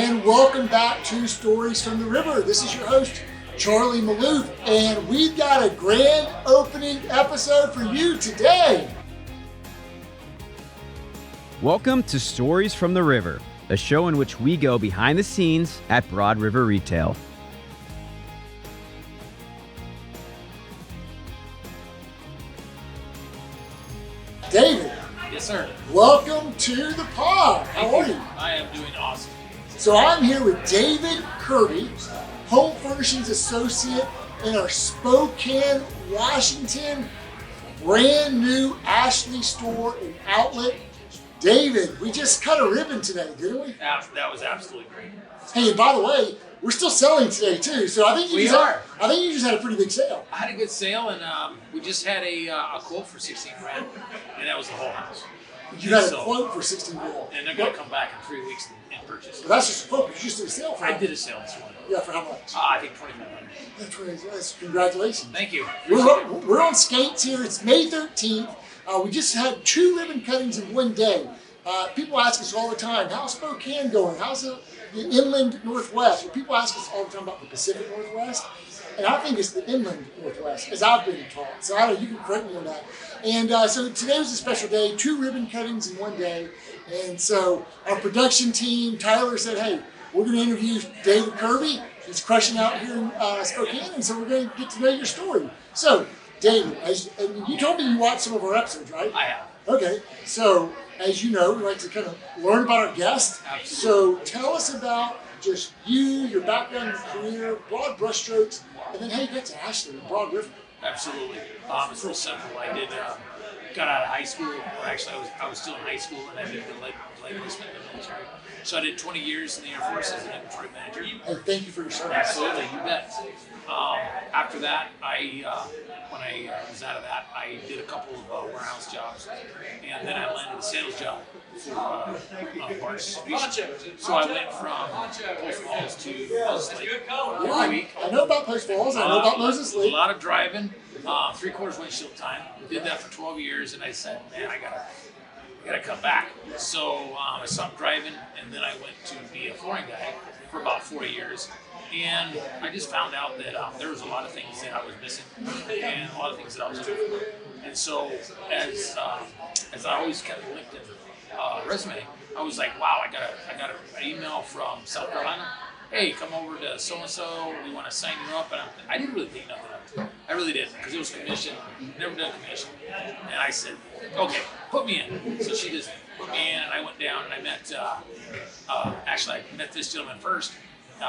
and welcome back to Stories from the River. This is your host, Charlie Malouf, and we've got a grand opening episode for you today. Welcome to Stories from the River, a show in which we go behind the scenes at Broad River Retail. David. Yes, sir. Welcome to the pod. How are you? I am doing awesome. So I'm here with David Kirby, Home Furnishings Associate in our Spokane, Washington, brand new Ashley store and outlet. David, we just cut a ribbon today, didn't we? That was absolutely great. Hey, and by the way, we're still selling today too. So I think you just had a pretty big sale. I had a good sale, and we just had a quote for $16,000, and that was the whole house. You got a quote for $16,000. And they're going to come back in 3 weeks and purchase. But that's just a quote. You just did a sale for. I did a sale this morning. Yeah, for how much? I think $2,500. That's congratulations. Thank you. We're on skates here. It's May 13th. We just had 2 ribbon cuttings in one day. People ask us all the time, how's Spokane going? How's the inland Northwest? Well, people ask us all the time about the Pacific Northwest, and I think it's the inland Northwest, as I've been taught. So you can correct me on that. And so today was a special day, 2 ribbon cuttings in one day. And so our production team, Tyler, said, hey, we're going to interview David Kirby. He's crushing out here in Spokane, and so we're going to get to know your story. So, David, you told me you watched some of our episodes, right? I have. Okay, so as you know, we like to kind of learn about our guests. Absolutely. So tell us about just you, your background, your career, broad brushstrokes, and then how you got to Ashley and Broad River. Absolutely. It's real simple. I got out of high school, or actually I was still in high school, and I did the leg enlistment in the military. So I did 20 years in the Air Force as an inventory manager. Hey, thank you for your service. Absolutely, you bet. After that, when I was out of that, I did a couple of warehouse jobs, and then I landed a sales job for parts distribution. So I went from Post Falls to Moses Lake every week. I know about Post Falls. I know about Moses Lake. A lot of driving, 3/4 windshield time. Did that for 12 years, and I said, man, I gotta come back. So I stopped driving, and then I went to be a flooring guy for about 4 years. And I just found out that there was a lot of things that I was missing, and a lot of things that I was doing. And so, as I always kept LinkedIn resume, I was like, wow, I got an email from South Carolina. Hey, come over to so and so. We want to sign you up. And I didn't really think nothing of it. I really didn't, because it was commission. Never done commission. And I said, okay, put me in. So she just put me in, and I went down and I met. Actually, I met this gentleman first.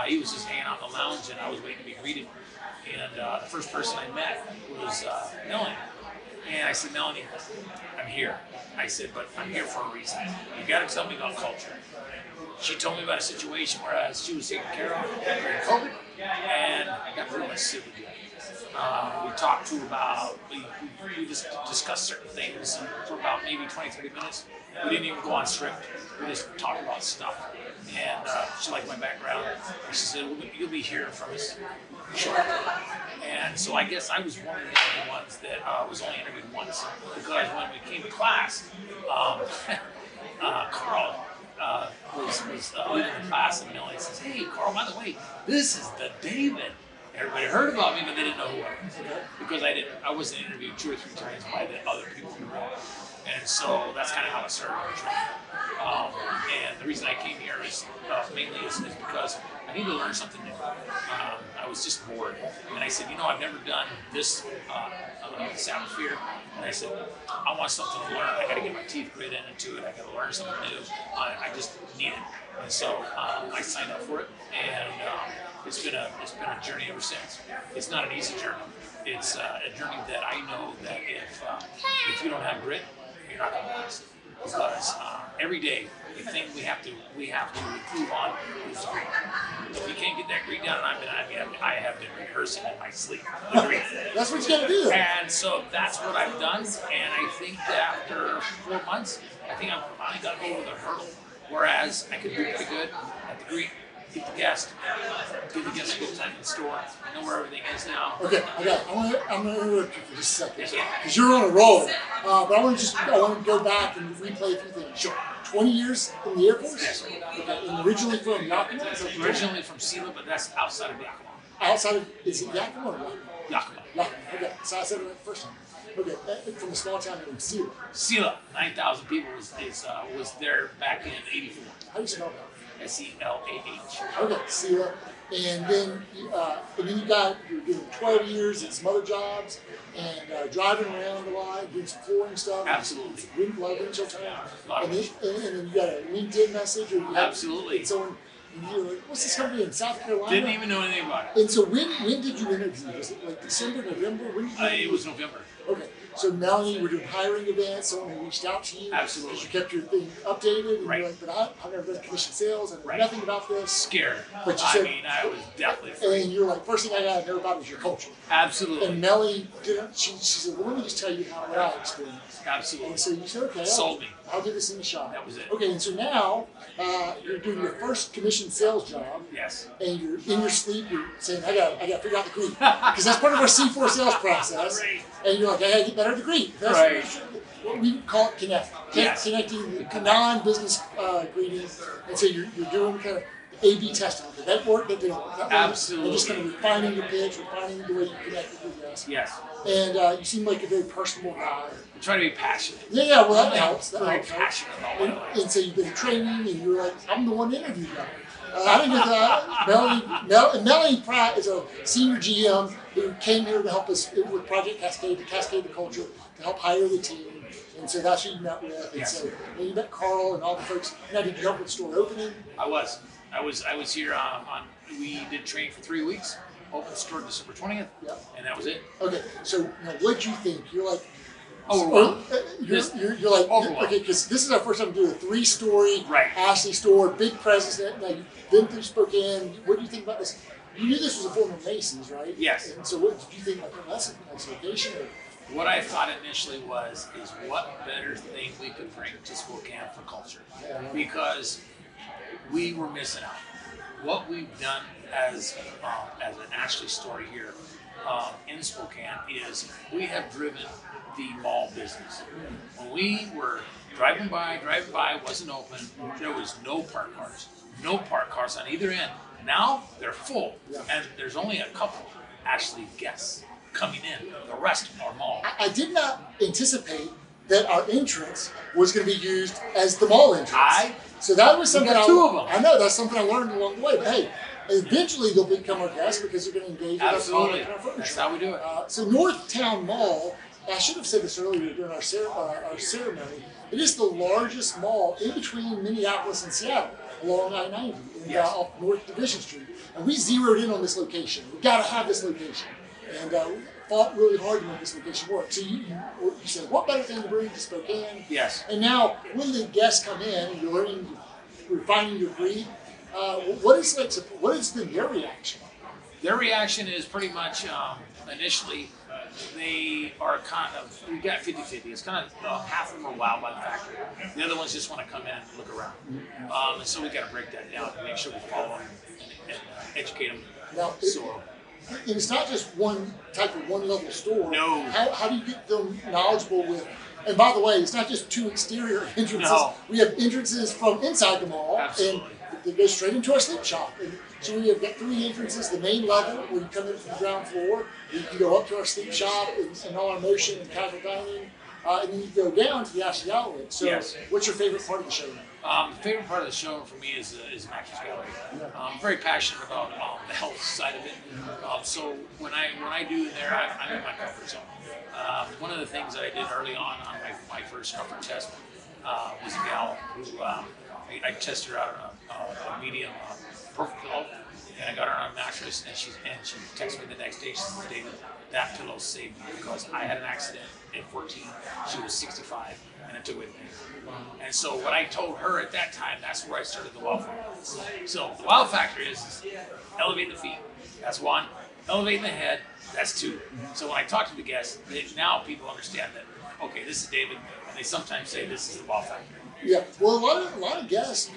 He was just hanging out in the lounge, and I was waiting to be greeted. And the first person I met was Melanie. And I said, Melanie, I'm here. I said, but I'm here for a reason. You got to tell me about culture. She told me about a situation where she was taken care of during COVID, and I got pretty much sick of it. We talked we just discussed certain things for about maybe 20-30 minutes. We didn't even go on script. We just talked about stuff. And she liked my background. And she said, well, you'll be hearing from us shortly. And so I guess I was one of the only ones that was only interviewed once. Because when we came to class, Carl was leading the class, and Melanie says, hey, Carl, by the way, this is the David. Everybody heard about me, but they didn't know who I was, because I wasn't interviewed 2 or 3 times by the other people in the room. And so that's kind of how I started my training. And the reason I came here is mainly is because I need to learn something new. I was just bored, and I said, I've never done this atmosphere. And I said, I want something to learn. I got to get my teeth gritted into it. I got to learn something new. I just need it. And so I signed up for it, and it's been a journey ever since. It's not an easy journey. It's a journey that I know that if you don't have grit, you're not going to last. Because every day, the thing we have to improve on is grit. If you can't get that grit down, I have been rehearsing in my sleep. That's what you got to do. And so that's what I've done. And I think that after 4 months, I think I've finally got over the hurdle. Whereas I could do pretty good at the greet, give the guest a good time in the store. I know where everything is now. Okay, I'm going to interrupt you for just a second, because you're on a roll. But I want to go back and replay a few things. Sure. 20 years in the Air Force? Yes, sir. Okay. And originally from Yakima? Originally from Sela, but that's outside of Yakima. Outside of, is it Yakima or Yakima? Yakima. Yakima. Okay. So I said it right the first time. Okay. From a small town named Sela. Sela, 9,000 people was there back in '84. How do you spell that? S-E-L-A-H. Okay, Sela. And then you're doing 12 years at some other jobs and driving around a lot, doing some flooring stuff. Absolutely. A lot of windshield time. A lot of And then you got a LinkedIn message, or you have Absolutely. someone. And you're like, what's this company in South Carolina? Didn't even know anything about it. And so when did you interview? Was it like December, November? When did you It was November. Okay. So Melanie, we're doing hiring events, someone who reached out to you. Absolutely. Because you kept your thing updated. And Right. you're like, but I've never done commission sales. I know Right. nothing about this. Scared. But you said, I was definitely afraid. and you're like, first thing I got to know about is your culture. Absolutely. And Melanie, she said, well, let me just tell you what I experienced. Absolutely. And so you said, okay, Sold me. I'll give this in a shot. That was it. Okay, and so now you're doing your first commission sales job. Yes. And you're in your sleep, you're saying, I got to figure out the greet. Because that's part of our C4 sales process. Right. And you're like, I got to get better at the greet. That's Right. what we call it connect. Yes. Connecting the non-business greetings. And so you're doing kind of A/B testing. Did that work? That didn't work. That worked. Absolutely. And just kind of refining your pitch, refining the way you connect with your guests. Yes. And you seem like a very personable guy. I try to be passionate. Yeah, well, that helps. That Very helps. Right? passionate about what I like. And so you've been training, and you're like, I'm the one interview guy. I didn't get that. Melanie Pratt is a senior GM who came here to help us with Project Cascade, to cascade the culture, to help hire the team. And so that's who you met with. And Yes. so and you met Carl and all the folks. Now, did you help with the store opening? I was here we did training for 3 weeks. Opened the store December 20th. Yeah. And that was it. Okay, so what'd you think? You're like, Overwhelmed. You're like, Overwhelmed. okay, because this is our first time doing a 3-story Right. Ashley store, big presence. Now you've been through Spokane. What do you think about this? You knew this was a former Mason's, right? Yes. And so what did you think? Like, oh, that's a nice location. Or, What I thought initially is what better thing we could bring to Spokane for culture, because we were missing out. What we've done as an Ashley store here in Spokane is we have driven the mall business. When we were driving by, wasn't open, there was no park cars on either end. Now they're full, and there's only a couple Ashley guests coming in. The rest are mall. I did not anticipate that our entrance was going to be used as the mall entrance. So that was something got two of them. I know that's something I learned along the way. But hey, eventually they'll become our guests because they're going to engage with us on our furniture. That's how we do it. So North Town Mall, I should have said this earlier during our ceremony. It is the largest mall in between Minneapolis and Seattle along I-90 off North Division Street. And we zeroed in on this location. We got to have this location. And we fought really hard to make this location work. So you said, what better thing to bring to Spokane? Yes. And now, when the guests come in and you're refining your breed, what has been their reaction? Their reaction is pretty much initially they are kind of, we got 50-50. It's kind of half of them are wowed by the factory. The other ones just want to come in and look around. And so we got to break that down and make sure we follow them and educate them. Now, and it's not just one type of one-level store. No. How do you get them knowledgeable with? And by the way, it's not just 2 exterior entrances. No. We have entrances from inside the mall. Absolutely. And they go straight into our sleep shop. And so we have got 3 entrances. The main level, where you come in from the ground floor, you can go up to our sleep shop and all our motion and casual dining. And then you go down to the Ashley Outlet. So what's your favorite part of the showroom? The favorite part of the showroom for me is mattress gallery. I'm very passionate about the health side of it. So when I do there, I'm in my comfort zone. One of the things that I did early on my first comfort test was a gal who I tested her out on a medium perfect pillow, and I got her on a mattress, and she texted me the next day. She said, "David, that pillow saved me because I had an accident at 14. She was 65, and it took away the pain." And so what I told her at that time, that's where I started the wow factor. So the wow factor is elevate the feet. That's 1. Elevating the head. That's 2. So when I talk to the guests, now people understand that, okay, this is David, and they sometimes say this is the wow factor. Yeah, well, a lot of guests,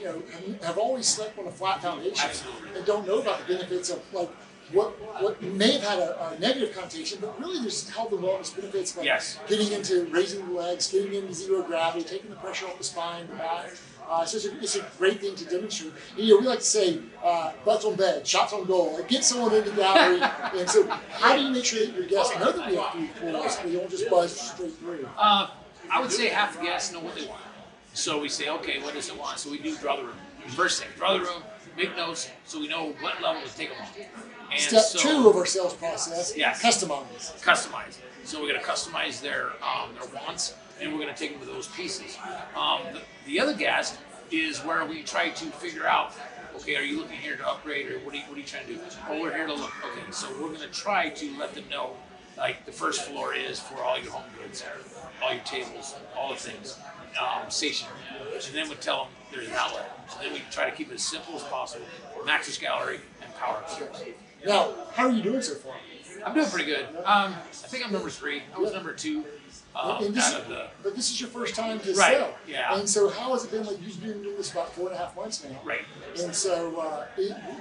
have always slept on a flat foundation. Absolutely. And don't know about the benefits of like what may have had a negative connotation, but really there's health and wellness benefits like getting into raising the legs, getting into zero gravity, taking the pressure off the spine, the back. It's a great thing to demonstrate. And, you know, we like to say, butts on bed, shots on goal. Like, get someone in the gallery. And so, how do you make sure that your guests know that we have 3 floors? They don't just buzz straight through. I would say half the guests know what they want. So we say, okay, what does it want? So we do draw the room. First thing, draw the room, make notes, so we know what level to take them on. And Step 2 of our sales process, yes, customize. Customize. So we're going to customize their wants, and we're going to take them to those pieces. The other guest is where we try to figure out, okay, are you looking here to upgrade, or what are you trying to do? Oh, we're here to look. Okay, so we're going to try to let them know, like the first floor is for all your home goods, all your tables, all the things, stationery. And then we tell them there's an outlet. So then we try to keep it as simple as possible. Mattress gallery and power tools. Now, how are you doing so far? I'm doing pretty good. I think I'm number 3. I was number 2 out of the. But this is your first time to Right, sell. yeah. And so, how has it been? Like, you've been doing this about 4.5 months now. Right. And so,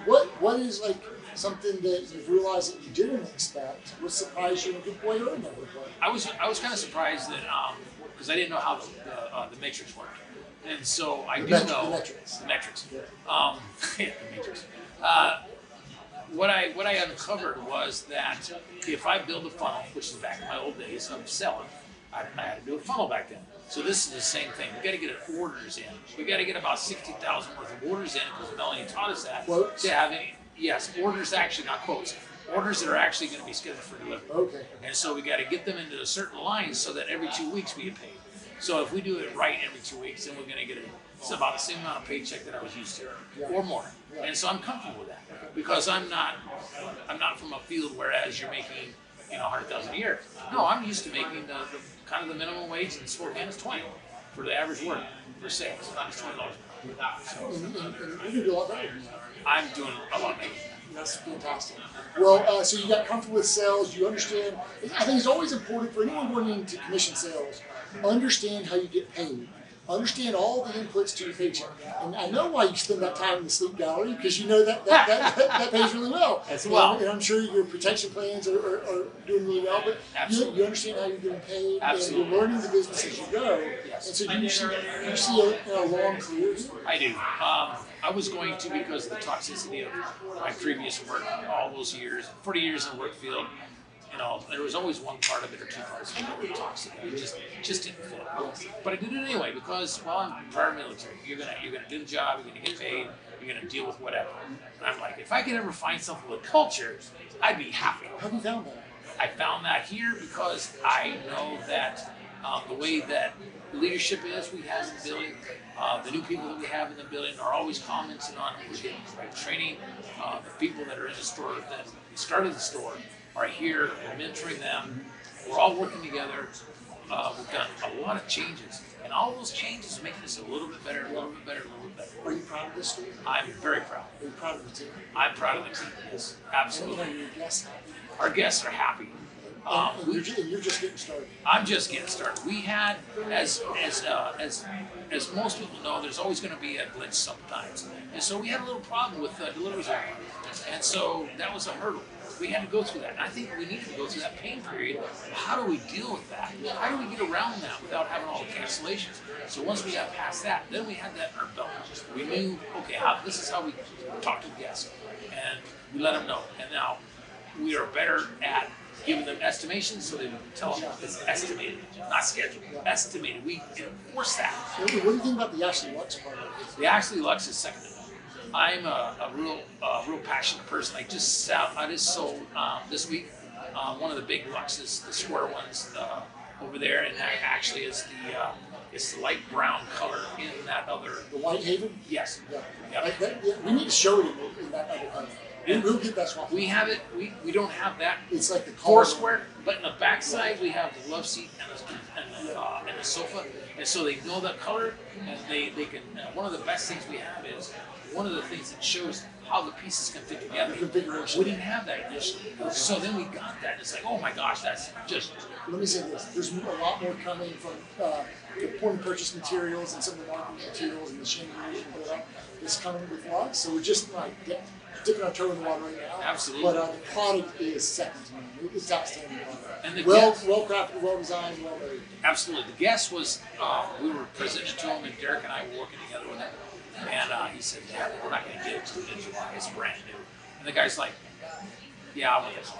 what is like something that you've realized that you didn't expect? What surprised you in a good way or a negative way? I was kind of surprised that because I didn't know how the matrix worked, and so I do know the metrics. The metrics. Yeah. Yeah, the matrix. What I uncovered was that if I build a funnel, which is back in my old days of selling, I had to do a funnel back then. So this is the same thing. We got to get orders in. We got to get about 60,000 worth of orders in because Melanie taught us that. Quotes? To have any, yes, orders actually, not quotes. Orders that are actually going to be scheduled for delivery. Okay. And so we got to get them into a certain line so that every 2 weeks we get paid. So if we do it right every 2 weeks, then we're going to get it's about the same amount of paycheck that I was used to, or more. Yeah. And so I'm comfortable with that because I'm not from a field whereas you're making $100,000 a year. No, I'm used to making the kind of the minimum wage in Spokane is 20 for the average work for sales. It's $20 an hour. So And you do a lot better than that. I'm doing a lot better. That's fantastic. Well, so you got comfortable with sales. You understand. I think it's always important for anyone going into commission sales. Understand how you get paid. Understand all the inputs to your paycheck. And I know why you spend that time in the sleep gallery because you know that pays really well. As well. And I'm sure your protection plans are doing really well. But you understand how you're getting paid. Absolutely. And you're learning the business as you go. Yes. And so you see a long career here. I do. I was going to because of the toxicity of my previous work, all those years, 40 years in the work field. There was always one part of it or 2 parts that were toxic. It just didn't fit. But I did it anyway because, well, I'm prior military. You're gonna do the job. You're gonna get paid. You're gonna deal with whatever. And I'm like, if I could ever find something with culture, I'd be happy. How have you found that? I found that here because I know that the way that leadership is we have in the building, the new people that we have in the building are always commenting on we're getting the right training. The people that are in the store that started the store are here. We're mentoring them. We're all working together. We've done a lot of changes, and all those changes are making us a little bit better, a little bit better, a little bit better. Are you proud of this story? I'm very proud. Are you proud of the team? I'm proud of the team. Yes, absolutely. And your guests happy? Our guests are happy. And you're just getting started. I'm just getting started. We had, as most people know, there's always going to be a glitch sometimes, and so we had a little problem with deliveries, and so that was a hurdle. We had to go through that, and I think we needed to go through that pain period. How do we deal with that? How do we get around that without having all the cancellations? So once we got past that, then we had that in our belt. We knew, okay, this is how we talk to the guests, and we let them know. And now we are better at giving them estimations, so they would tell them it's estimated, not scheduled. Estimated. We enforce that. What do you think about the Ashley Lux part of it? The Ashley Lux is second to none. I'm a real passionate person. I just sold this week one of the big Luxes, the square ones over there, and that actually is it's the light brown color in that other. The White Haven? Yes. Yeah. We need to show it in that other color. We'll get that swap. We have it. We don't have that. It's like the four square, but in the back side we have the love seat and the sofa, and so they know that color, and they can. One of the best things we have is one of the things that shows how the pieces can fit together. Configuration. We didn't have that initially. So then we got that. It's like, oh my gosh, that's just... Let me say this. There's a lot more coming from the point of purchase materials and some of the marketing materials and the shingles and put up. It's coming with luck. So we're just like dipping our toe in the water right now. Absolutely. But the product is second to none. It's outstanding product. And the well crafted, well designed, well made. Absolutely. The guest was, we were presenting to him, and Derek and I were working together with him. And he said, yeah, we're not going to get it until mid-July. It's brand new. And the guy's like, yeah, I want this.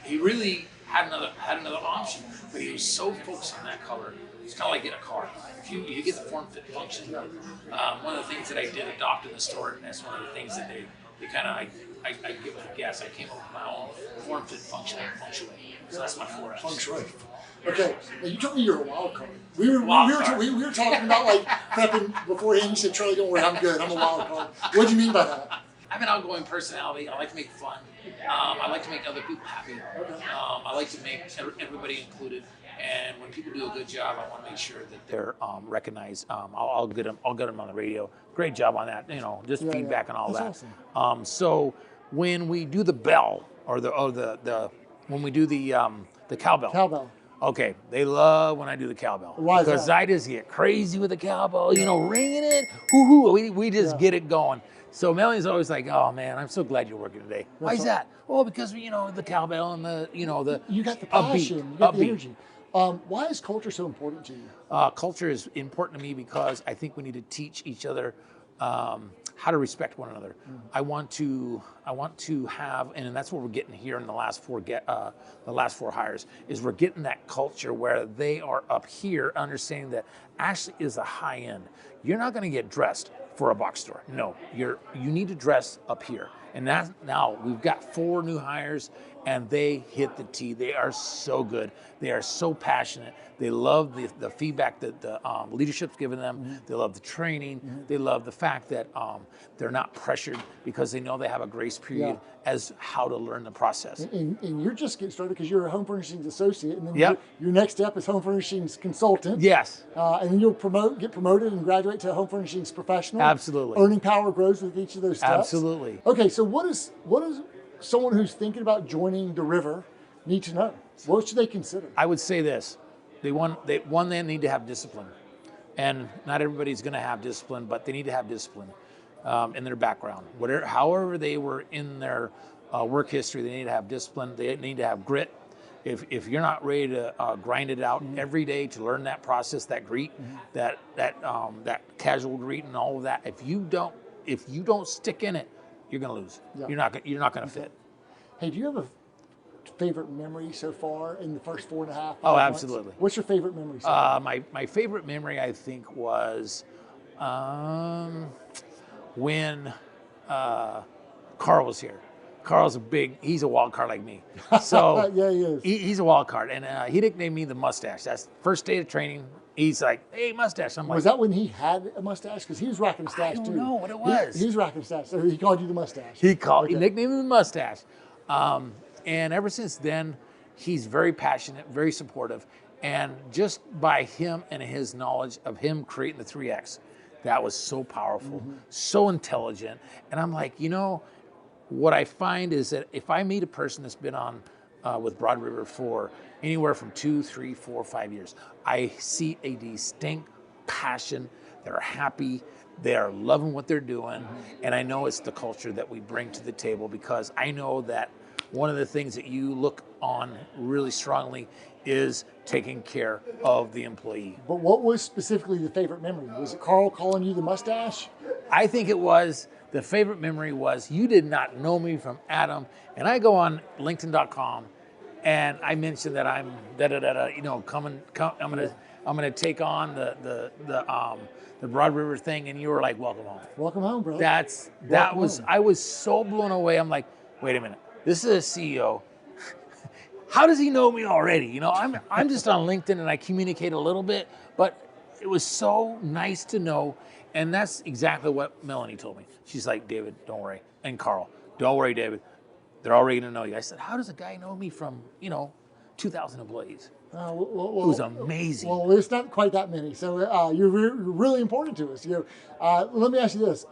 He really had another option, but he was so focused on that color. It's kind of like getting a car. If you get the form, fit, function. One of the things that I did adopt in the store, and that's one of the things that they kind of, I give with a guess. I came up with my own form, fit, function, and feng shui. So that's my 4S. Feng shui. Okay, now you told me you're a wild card. We were talking about like prepping beforehand. You said, Charlie, don't worry, I'm good. I'm a wild card. What do you mean by that? I have an outgoing personality. I like to make fun. I like to make other people happy. Okay. I like to make everybody included. And when people do a good job, I want to make sure that they're recognized. I'll get them on the radio. Great job on that. Just feedback and all That's that. Awesome. So when we do the bell or when we do the cowbell. Cowbell. Okay, they love when I do the cowbell. Why is because that? I just get crazy with the cowbell, ringing it, hoo-hoo, we just get it going. So Melanie's always like, oh man, I'm so glad you're working today. Why is that? Well, because the cowbell and the you got the passion, you got the energy. Why is culture so important to you? Culture is important to me because I think we need to teach each other how to respect one another. I want to have, and that's what we're getting here in the last four hires, is we're getting that culture where they are up here understanding that Ashley is a high end. You're not going to get dressed for a box store. No, you need to dress up here. And now we've got 4 new hires, and they hit the tee. They are so good. They are so passionate. They love the feedback that the leadership's given them. They love the training. They love the fact that they're not pressured because they know they have a grace period as how to learn the process. And you're just getting started because you're a home furnishings associate, and then your next step is home furnishings consultant. Yes. And then you'll get promoted and graduate to a home furnishings professional. Absolutely. Earning power grows with each of those steps. Absolutely. Okay, so what is someone who's thinking about joining the river need to know? What should they consider? I would say this. They need to have discipline. And not everybody's going to have discipline, but they need to have discipline in their background. However they were in their work history, they need to have discipline. They need to have grit. If you're not ready to grind it out every day to learn that process, that greet, that casual greet and all of that, if you don't stick in it, you're going to lose. Yeah. You're not going to fit. Hey, do you have a favorite memory so far in the first 4.5 months? Oh, absolutely. What's your favorite memory so far? My favorite memory, I think, was when Carl was here. Carl's he's a wild card like me. So yeah, he is. He's a wild card. And he nicknamed me the mustache. That's the first day of training. He's like, hey, mustache. I'm like, was that when he had a mustache? Because he was rocking a stash too. I don't know what it was. He was rocking a stash. So he called you the mustache. He nicknamed me the mustache. And ever since then, he's very passionate, very supportive. And just by him and his knowledge of him creating the 3X, that was so powerful, so intelligent. And I'm like, what I find is that if I meet a person that's been on with Broad River for anywhere from 2, 3, 4, 5 years, I see a distinct passion. They're happy. They are loving what they're doing. And I know it's the culture that we bring to the table, because I know that one of the things that you look on really strongly is taking care of the employee. But what was specifically the favorite memory? Was it Carl calling you the mustache? I think it was. The favorite memory was, you did not know me from Adam. And I go on LinkedIn.com and I mentioned that I'm I'm gonna take on the Broad River thing, and you were like, welcome home. Welcome home, bro. I was so blown away. I'm like, wait a minute, this is a CEO. How does he know me already? I'm just on LinkedIn and I communicate a little bit, but it was so nice to know. And that's exactly what Melanie told me. She's like, David, don't worry. And Carl, don't worry, David. They're already going to know you. I said, how does a guy know me from, 2,000 employees? It was amazing. Well, it's not quite that many. So you're really important to us. Let me ask you this.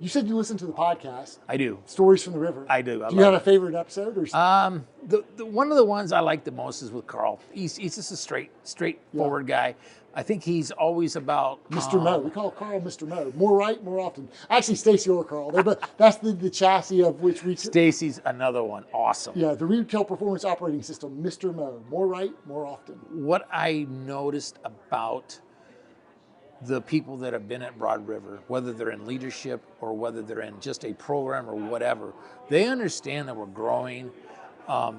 You said you listen to the podcast. I do. Stories from the River. I do. Do you have a favorite episode? Or The one of the ones I like the most is with Carl. He's just a straightforward guy. I think he's always about Mr. Mo. We call Carl Mr. Mo. More right, more often. Actually, Stacy or Carl. That's the chassis of which we. Stacy's another one. Awesome. Yeah, the Retail Performance Operating System, Mr. Mo. More right, more often. What I noticed about the people that have been at Broad River, whether they're in leadership or whether they're in just a program or whatever, they understand that we're growing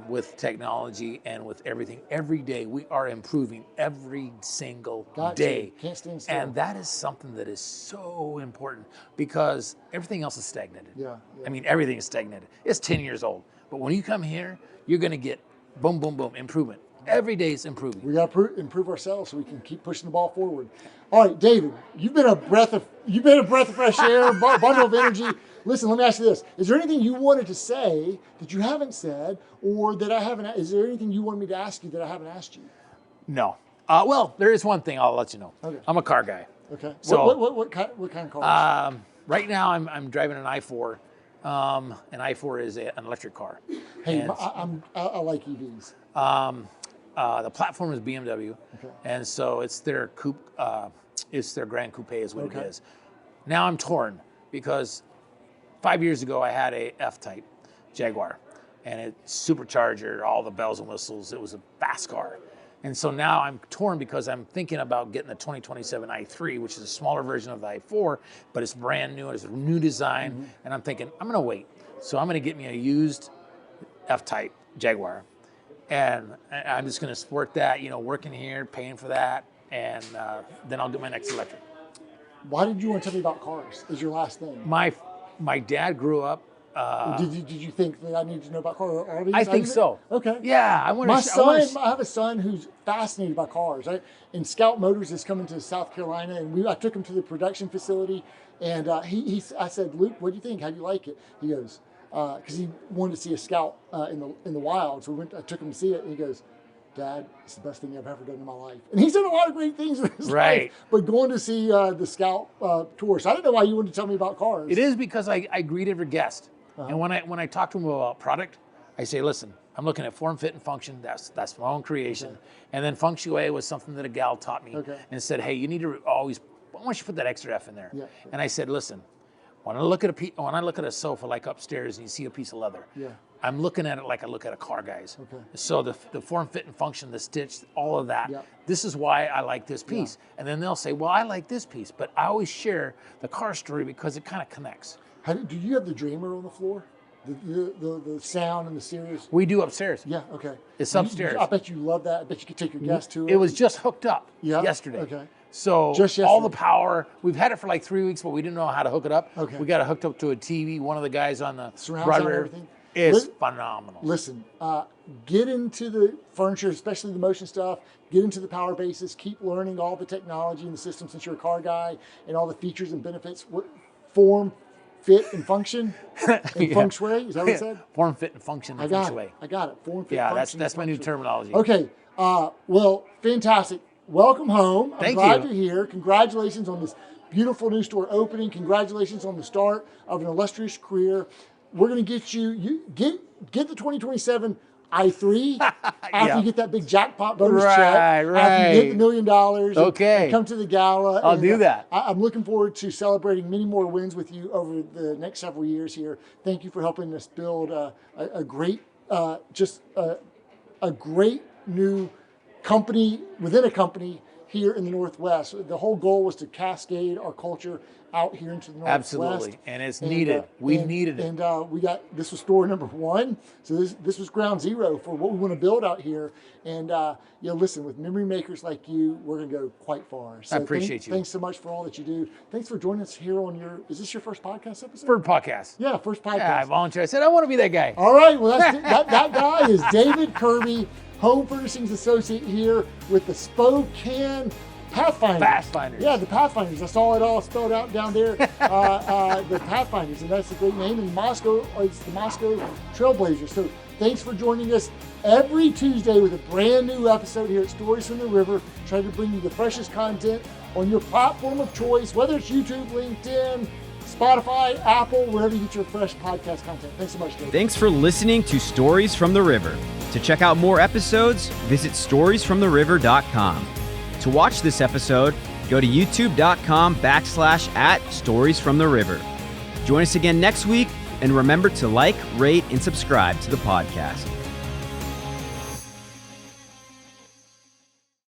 with technology and with everything. Every day we are improving every single day. Can't stand still. And that is something that is so important because everything else is stagnated. Yeah. I mean, everything is stagnated. It's 10 years old. But when you come here, you're going to get boom, boom, boom, improvement. Every day is improving. We got to improve ourselves so we can keep pushing the ball forward. All right, David, you've been a breath of fresh air, bundle of energy. Listen, let me ask you this: is there anything you wanted to say that you haven't said, or that I haven't? Is there anything you want me to ask you that I haven't asked you? No. Well, there is one thing I'll let you know. Okay. I'm a car guy. Okay. So what kind of cars? Right now, I'm driving an i4. An i4 is an electric car. Hey, And, I like EVs. the platform is BMW, Okay. and so it's their coupe. It's their Grand Coupe is what Okay. it is. Now I'm torn because 5 years ago I had a F-Type Jaguar, and it's supercharger, all the bells and whistles. It was a fast car. And so now I'm torn because I'm thinking about getting the 2027 i3, which is a smaller version of the i4, but it's brand new. It's a new design. Mm-hmm. And I'm thinking, I'm going to wait. So I'm going to get me a used F-Type Jaguar. And I'm just going to sport that, working here, paying for that. And then I'll get my next electric. Why did you want to tell me about cars? Is your last thing? My dad grew up. Did you think that I needed to know about cars? I think so. Okay. Yeah, I have a son who's fascinated by cars. And Scout Motors is coming to South Carolina, and I took him to the production facility, and I said, Luke, what do you think? How do you like it? He goes, because he wanted to see a Scout in the wild, so I took him to see it, and he goes, Dad, it's the best thing I've ever done in my life. And he's done a lot of great things in his life, but going to see the Scout tour. So I don't know why you wanted to tell me about cars. It is because I greet every guest. And when I talk to them about product, I say, listen, I'm looking at form, fit, and function. That's my own creation. Okay. And then feng shui was something that a gal taught me and said, hey, you need to always, why don't you put that extra F in there? Yeah. And I said, listen, when I look at a sofa like upstairs and you see a piece of leather, I'm looking at it like I look at a car, guys. Okay. So the form, fit, and function, the stitch, all of that. Yeah. This is why I like this piece. Yeah. And then they'll say, well, I like this piece. But I always share the car story because it kind of connects. Do you have the Dreamer on the floor? The sound and the series? We do upstairs. Yeah, okay. It's upstairs. I bet you love that. I bet you could take your guests to it. It was just hooked up yesterday. Okay. So Just all yesterday. the power, we've had it for like 3 weeks, but we didn't know how to hook it up. Okay. We got it hooked up to a TV. One of the guys on the Surround Broad sound and River everything? is phenomenal. Listen, get into the furniture, especially the motion stuff. Get into the power bases. Keep learning all the technology and the system since you're a car guy and all the features and benefits. What form, fit, and function? And feng shui? Is that what it said? Form, fit, and function and feng shui. I got it. Form, fit, Yeah, function. that's my and new feng shui. terminology. Okay. Well, fantastic. Welcome home. I'm Thank glad you. you're here. Congratulations on this beautiful new store opening. Congratulations on the start of an illustrious career. We're going to get you get the 2027 i3 after you get that big jackpot bonus check. After you hit the $1 million. Okay. And come to the gala. I'll do that. I'm looking forward to celebrating many more wins with you over the next several years here. Thank you for helping us build a great, a great new company within a company here in the Northwest. The whole goal was to cascade our culture out here into the Northwest. Absolutely, and it's needed. We needed it. And this was store number 1. So this was ground zero for what we want to build out here. And listen, with memory makers like you, we're going to go quite far. So I appreciate you. Thanks so much for all that you do. Thanks for joining us here on is this your first podcast episode? Third podcast. Yeah, first podcast. Yeah, I volunteered. I said, I want to be that guy. All right, well, that guy is David Kirby, Home Furnishings Associate here with the Spokane Pathfinders. Yeah, the Pathfinders. I saw it all spelled out down there. The Pathfinders, and that's a great name. And Moscow, it's the Moscow Trailblazers. So thanks for joining us every Tuesday with a brand new episode here at Stories from the River. Try to bring you the freshest content on your platform of choice, whether it's YouTube, LinkedIn, Spotify, Apple, wherever you get your fresh podcast content. Thanks so much, David. Thanks for listening to Stories from the River. To check out more episodes, visit storiesfromtheriver.com. To watch this episode, go to youtube.com/@storiesfromtheriver. Join us again next week, and remember to like, rate, and subscribe to the podcast.